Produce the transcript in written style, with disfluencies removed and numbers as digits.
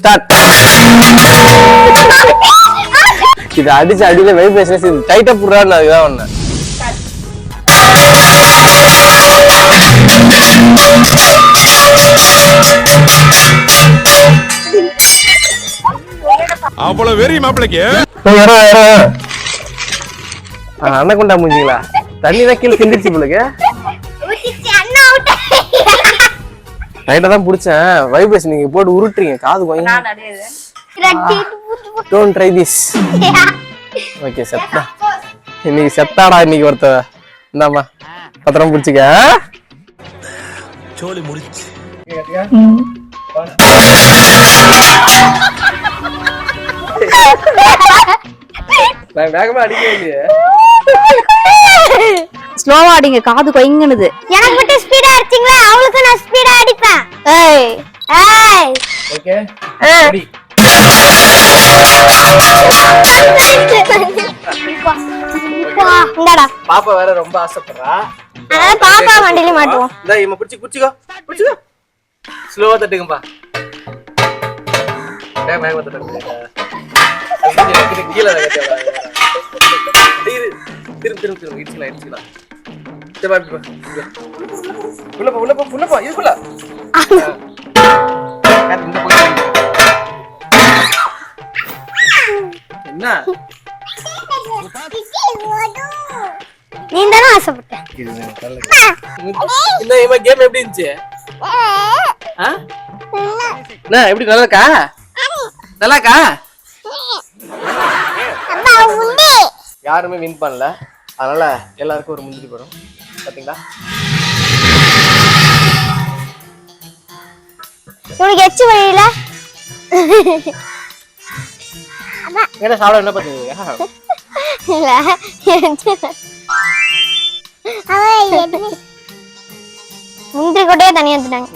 Start. இது அடிச்சு அடியில வைப்ரேஷன் டைட்டா புடுறான்னு அதுதான் ஒண்ணு. அவ்வளவு வெறி மாப்பிளைக்கு அண்ணகுண்டா மூஞ்சிங்களா தண்ணி தான் கீழே கிண்டிச்சு உங்களுக்கு. டைட்டா தான் புடிச்சேன். வைப்ரேஷன் நீங்க போட்டு உருட்டுறீங்க காது கொஞ்சம். Don't try this. ஓகே செத்தா இன்னைக்கு செத்தாடா இன்னைக்கு ஒருத்த. இந்தாமா பத்திரம் பிடிச்சிக்க. சோலி முடிச்சு. நான் வேகமா அடிக்க வேண்டிய ஸ்லோவா அடிங்க காது கொயங்குனது. எனக்கு மட்டும் ஸ்பீடா அடிச்சீங்களா அவளுக்கு நான் ஸ்பீடா அடிப்பேன். ஏய் ஏய் ஓகே ரெடி. இந்தடா பாப்பா வேற ரொம்ப ஆசைப்படுறா. அத பாப்பா வண்டில மாட்டுவோம். இந்த இம்மா புடிச்சுக்கோ ஸ்லோவா தட்டுங்கப்பா. வேகமா தட்டுங்க. கீழே திரும்ப இடிச்சுக்கலாம். உள்ளப்பா இதுக்குள்ள என்ன நீ தானே ஆசைப்பட்ட. இந்த கேம் எப்படி இருந்துச்சு? எப்படி நல்லாக்கா? நல்லாக்கா? யாருமே வின் பண்ணல, அதனால எல்லாருக்கும் ஒரு முந்திரி பழம். பாத்தீங்களா உனக்கு எச்சு வழியில என்ன சாப்பிட என்ன பண்ணுவீங்க? முந்திரி கொட்டையே தனியா எடுத்துட்டாங்க.